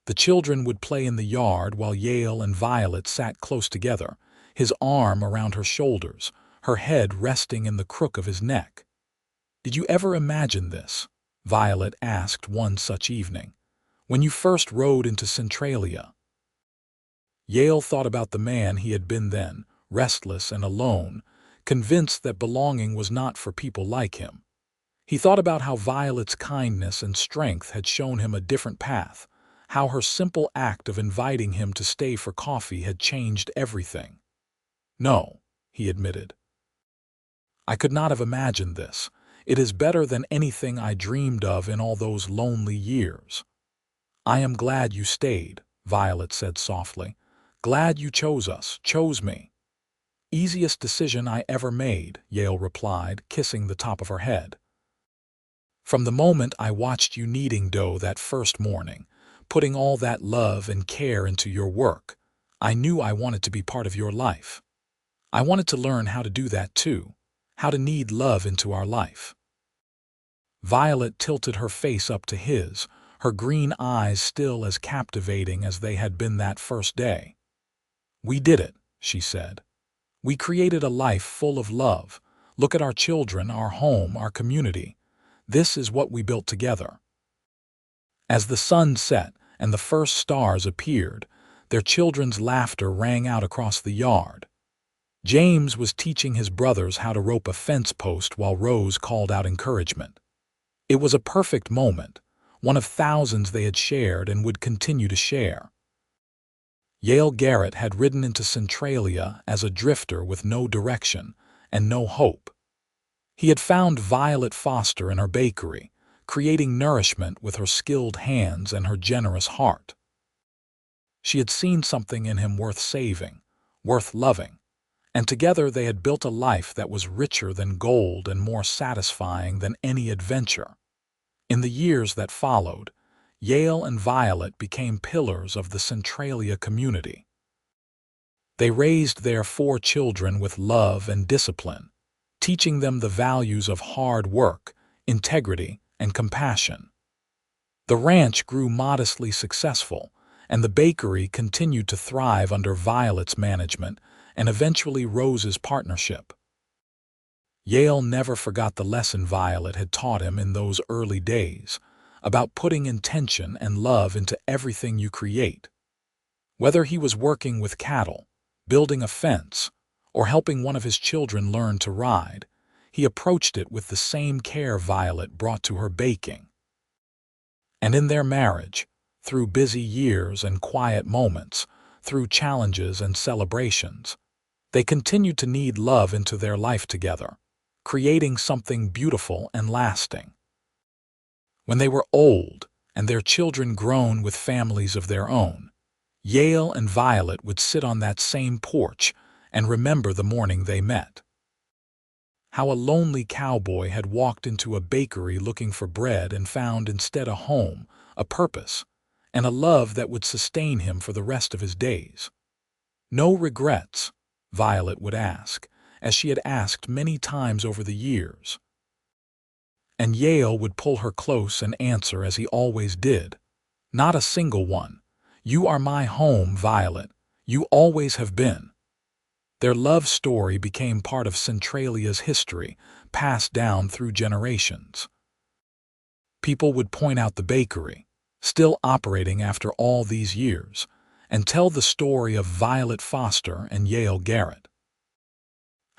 The children would play in the yard while Yale and Violet sat close together, his arm around her shoulders, her head resting in the crook of his neck. "Did you ever imagine this?" Violet asked one such evening, "when you first rode into Centralia?" Yale thought about the man he had been then, restless and alone, convinced that belonging was not for people like him. He thought about how Violet's kindness and strength had shown him a different path, how her simple act of inviting him to stay for coffee had changed everything. "No," he admitted. "I could not have imagined this. It is better than anything I dreamed of in all those lonely years." "I am glad you stayed," Violet said softly. "Glad you chose us, chose me." "Easiest decision I ever made," Yale replied, kissing the top of her head. "From the moment I watched you kneading dough that first morning, putting all that love and care into your work, I knew I wanted to be part of your life. I wanted to learn how to do that too, how to knead love into our life." Violet tilted her face up to his, her green eyes still as captivating as they had been that first day. "We did it," she said. "We created a life full of love. Look at our children, our home, our community. This is what we built together." As the sun set and the first stars appeared, their children's laughter rang out across the yard. James was teaching his brothers how to rope a fence post while Rose called out encouragement. It was a perfect moment, one of thousands they had shared and would continue to share. Yale Garrett had ridden into Centralia as a drifter with no direction and no hope. He had found Violet Foster in her bakery, creating nourishment with her skilled hands and her generous heart. She had seen something in him worth saving, worth loving, and together they had built a life that was richer than gold and more satisfying than any adventure. In the years that followed, Yale and Violet became pillars of the Centralia community. They raised their 4 children with love and discipline, teaching them the values of hard work, integrity, and compassion. The ranch grew modestly successful, and the bakery continued to thrive under Violet's management and eventually Rose's partnership. Yale never forgot the lesson Violet had taught him in those early days, about putting intention and love into everything you create. Whether he was working with cattle, building a fence, or helping one of his children learn to ride, he approached it with the same care Violet brought to her baking. And in their marriage, through busy years and quiet moments, through challenges and celebrations, they continued to knead love into their life together, creating something beautiful and lasting. When they were old and their children grown with families of their own, Yale and Violet would sit on that same porch and remember the morning they met. How a lonely cowboy had walked into a bakery looking for bread and found instead a home, a purpose, and a love that would sustain him for the rest of his days. "No regrets?" Violet would ask, as she had asked many times over the years. And Yale would pull her close and answer as he always did, "Not a single one. You are my home, Violet. You always have been." Their love story became part of Centralia's history, passed down through generations. People would point out the bakery, still operating after all these years, and tell the story of Violet Foster and Yale Garrett.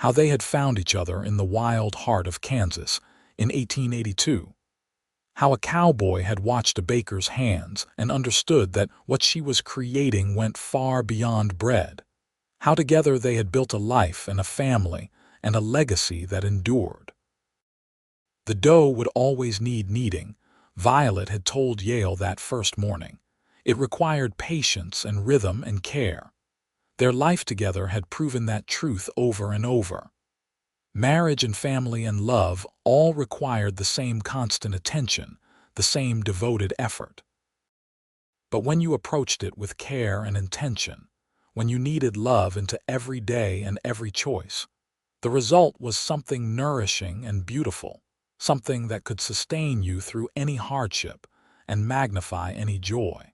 How they had found each other in the wild heart of Kansas in 1882. How a cowboy had watched a baker's hands and understood that what she was creating went far beyond bread. How together they had built a life and a family and a legacy that endured. The dough would always need kneading, Violet had told Yale that first morning. It required patience and rhythm and care. Their life together had proven that truth over and over. Marriage and family and love all required the same constant attention, the same devoted effort. But when you approached it with care and intention, when you kneaded love into every day and every choice, the result was something nourishing and beautiful, something that could sustain you through any hardship and magnify any joy.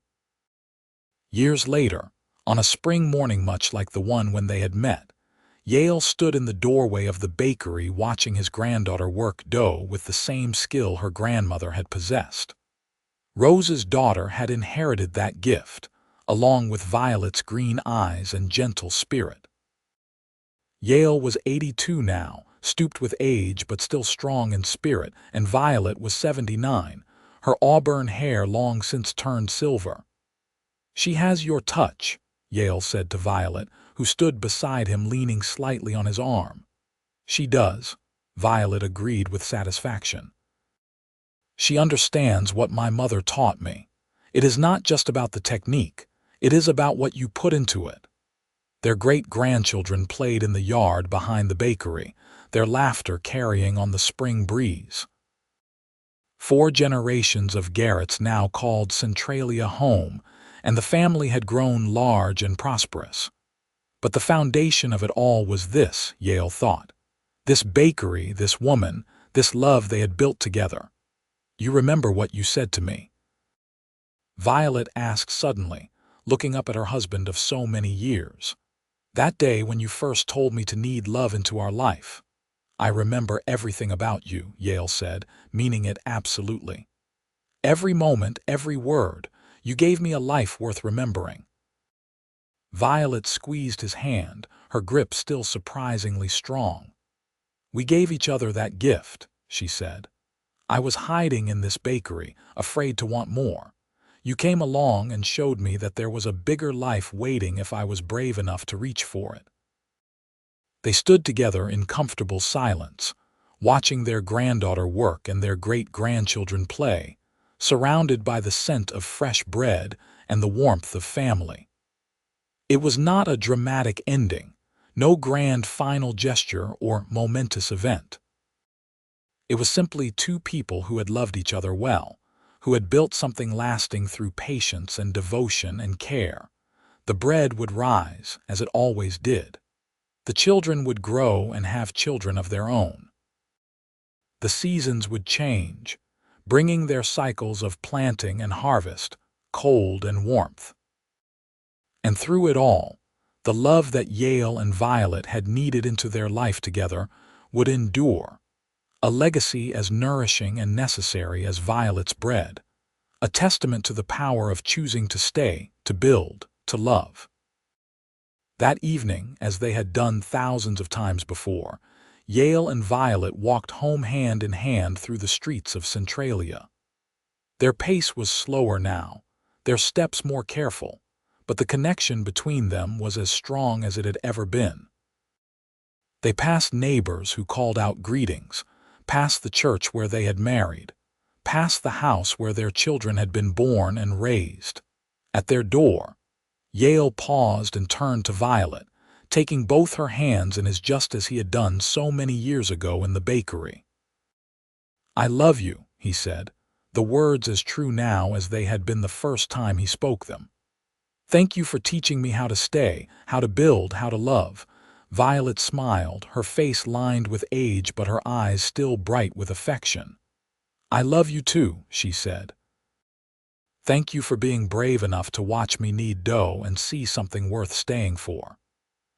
Years later, on a spring morning much like the one when they had met, Yale stood in the doorway of the bakery watching his granddaughter work dough with the same skill her grandmother had possessed. Rose's daughter had inherited that gift, along with Violet's green eyes and gentle spirit. Yale was 82 now, stooped with age but still strong in spirit, and Violet was 79, her auburn hair long since turned silver. "She has your touch," Yale said to Violet, who stood beside him leaning slightly on his arm. "She does," Violet agreed with satisfaction. "She understands what my mother taught me. It is not just about the technique, it is about what you put into it." Their great-grandchildren played in the yard behind the bakery, their laughter carrying on the spring breeze. 4 generations of Garretts now called Centralia home, and the family had grown large and prosperous. But the foundation of it all was this, Yale thought. This bakery, this woman, this love they had built together. You remember what you said to me?" Violet asked suddenly, looking up at her husband of so many years. "That day when you first told me to knead love into our life." "I remember everything about you," Yale said, meaning it absolutely. "Every moment, every word. You gave me a life worth remembering." Violet squeezed his hand, her grip still surprisingly strong. "We gave each other that gift," she said. "I was hiding in this bakery, afraid to want more. You came along and showed me that there was a bigger life waiting if I was brave enough to reach for it." They stood together in comfortable silence, watching their granddaughter work and their great-grandchildren play, surrounded by the scent of fresh bread and the warmth of family. It was not a dramatic ending, no grand final gesture or momentous event. It was simply two people who had loved each other well, who had built something lasting through patience and devotion and care. The bread would rise, as it always did. The children would grow and have children of their own. The seasons would change, bringing their cycles of planting and harvest, cold and warmth. And through it all, the love that Yale and Violet had kneaded into their life together would endure, a legacy as nourishing and necessary as Violet's bread, a testament to the power of choosing to stay, to build, to love. That evening, as they had done thousands of times before, Yale and Violet walked home hand in hand through the streets of Centralia. Their pace was slower now, their steps more careful, but the connection between them was as strong as it had ever been. They passed neighbors who called out greetings, past the church where they had married, past the house where their children had been born and raised. At their door, Yale paused and turned to Violet, taking both her hands in his just as he had done so many years ago in the bakery. "I love you," he said, the words as true now as they had been the first time he spoke them. "Thank you for teaching me how to stay, how to build, how to love." Violet smiled, her face lined with age but her eyes still bright with affection. "I love you too," she said. "Thank you for being brave enough to watch me knead dough and see something worth staying for.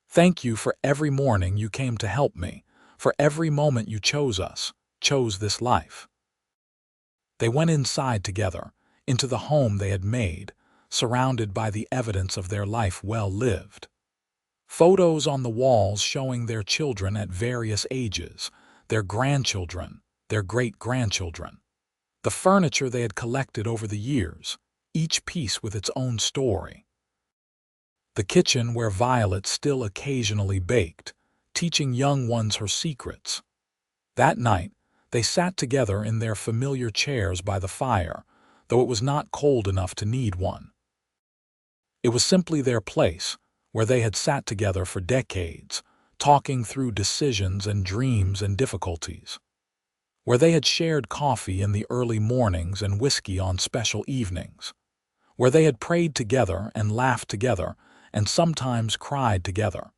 Thank you for every morning you came to help me, for every moment you chose us, chose this life." They went inside together, into the home they had made, surrounded by the evidence of their life well lived. Photos on the walls showing their children at various ages, their grandchildren, their great-grandchildren. The furniture they had collected over the years, each piece with its own story. The kitchen where Violet still occasionally baked, teaching young ones her secrets. That night, they sat together in their familiar chairs by the fire, though it was not cold enough to need one. It was simply their place, where they had sat together for decades, talking through decisions and dreams and difficulties. Where they had shared coffee in the early mornings and whiskey on special evenings. Where they had prayed together and laughed together and sometimes cried together.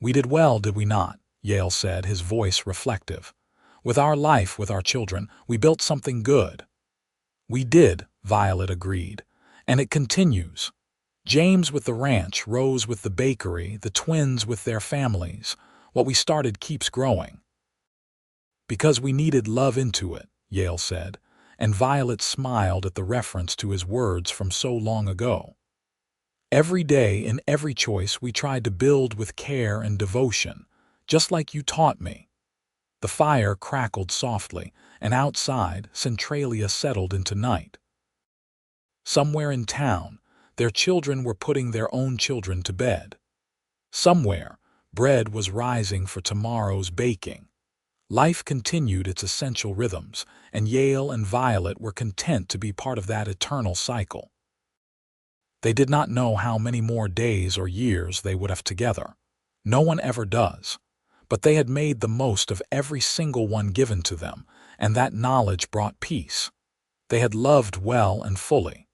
"We did well, did we not?" Yale said, his voice reflective. "With our life, with our children, we built something good." "We did," Violet agreed, "and it continues. James with the ranch, Rose with the bakery, the twins with their families. What we started keeps growing." "Because we needed love into it," Yale said, and Violet smiled at the reference to his words from so long ago. "Every day, in every choice, we tried to build with care and devotion, just like you taught me." The fire crackled softly, and outside, Centralia settled into night. Somewhere in town, their children were putting their own children to bed. Somewhere, bread was rising for tomorrow's baking. Life continued its essential rhythms, and Yale and Violet were content to be part of that eternal cycle. They did not know how many more days or years they would have together. No one ever does. But they had made the most of every single one given to them, and that knowledge brought peace. They had loved well and fully.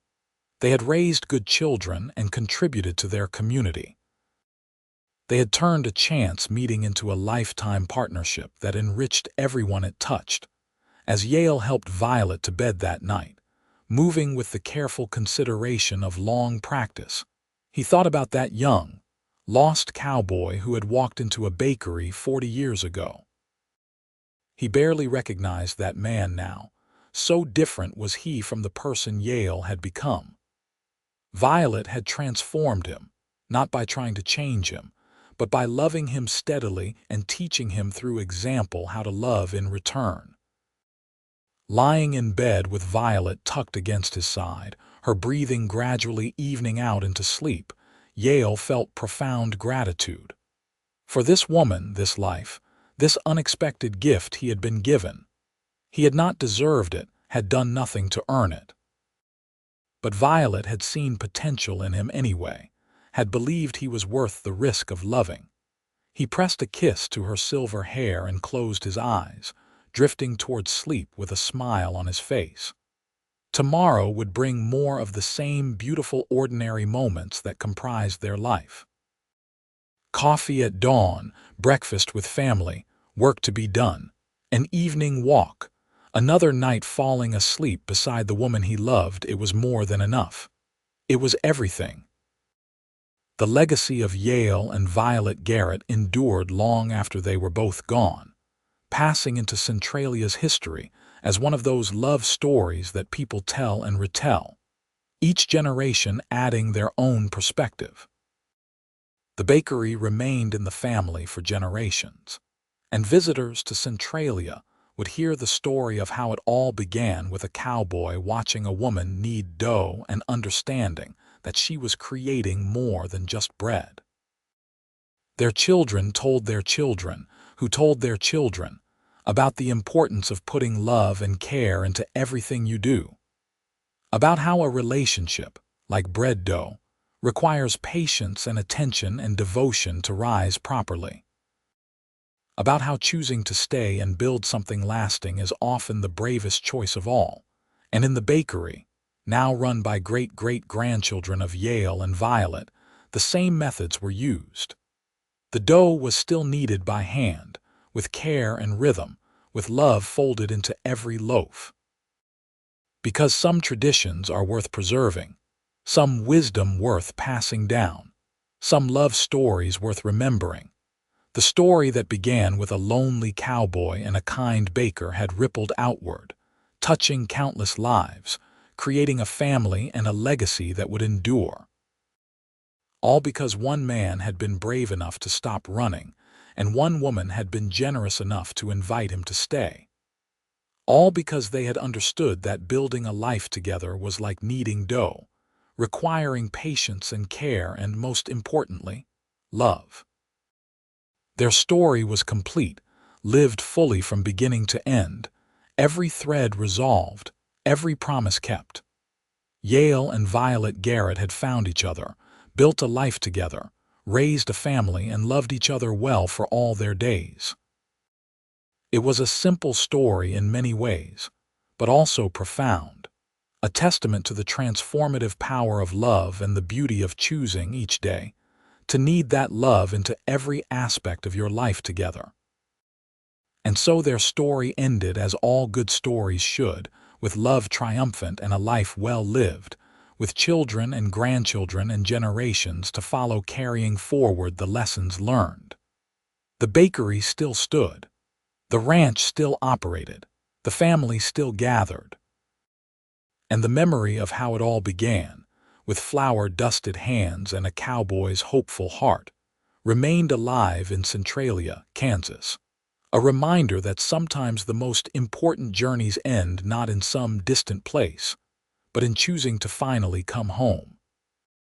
They had raised good children and contributed to their community. They had turned a chance meeting into a lifetime partnership that enriched everyone it touched. as Yale helped Violet to bed that night, moving with the careful consideration of long practice. He thought about that young, lost cowboy who had walked into a bakery 40 years ago. He barely recognized that man now. So different was he from the person Yale had become. Violet had transformed him, not by trying to change him, but by loving him steadily and teaching him through example how to love in return. Lying in bed with Violet tucked against his side, her breathing gradually evening out into sleep, Yale felt profound gratitude. For this woman, this life, this unexpected gift he had been given. He had not deserved it, had done nothing to earn it. But Violet had seen potential in him anyway, had believed he was worth the risk of loving. He pressed a kiss to her silver hair and closed his eyes, drifting toward sleep with a smile on his face. Tomorrow would bring more of the same beautiful ordinary moments that comprised their life. Coffee at dawn, breakfast with family, work to be done, an evening walk, another night falling asleep beside the woman he loved. It was more than enough. It was everything. The legacy of Yale and Violet Garrett endured long after they were both gone, passing into Centralia's history as one of those love stories that people tell and retell, each generation adding their own perspective. The bakery remained in the family for generations, and visitors to Centralia would hear the story of how it all began with a cowboy watching a woman knead dough and understanding that she was creating more than just bread. Their children told their children, who told their children, about the importance of putting love and care into everything you do. About how a relationship, like bread dough, requires patience and attention and devotion to rise properly. About how choosing to stay and build something lasting is often the bravest choice of all. And in the bakery, now run by great-great-grandchildren of Yale and Violet, the same methods were used. The dough was still kneaded by hand, with care and rhythm, with love folded into every loaf. Because some traditions are worth preserving, some wisdom worth passing down, some love stories worth remembering. The story that began with a lonely cowboy and a kind baker had rippled outward, touching countless lives, creating a family and a legacy that would endure. All because one man had been brave enough to stop running, and one woman had been generous enough to invite him to stay. All because they had understood that building a life together was like kneading dough, requiring patience and care and, most importantly, love. Their story was complete, lived fully from beginning to end, every thread resolved, every promise kept. Yale and Violet Garrett had found each other, built a life together, raised a family, and loved each other well for all their days. It was a simple story in many ways, but also profound, a testament to the transformative power of love and the beauty of choosing each day to knead that love into every aspect of your life together. And so their story ended as all good stories should, with love triumphant and a life well lived, with children and grandchildren and generations to follow carrying forward the lessons learned. The bakery still stood. The ranch still operated. The family still gathered. And the memory of how it all began, with flour-dusted hands and a cowboy's hopeful heart, remained alive in Centralia, Kansas. A reminder that sometimes the most important journeys end not in some distant place, but in choosing to finally come home.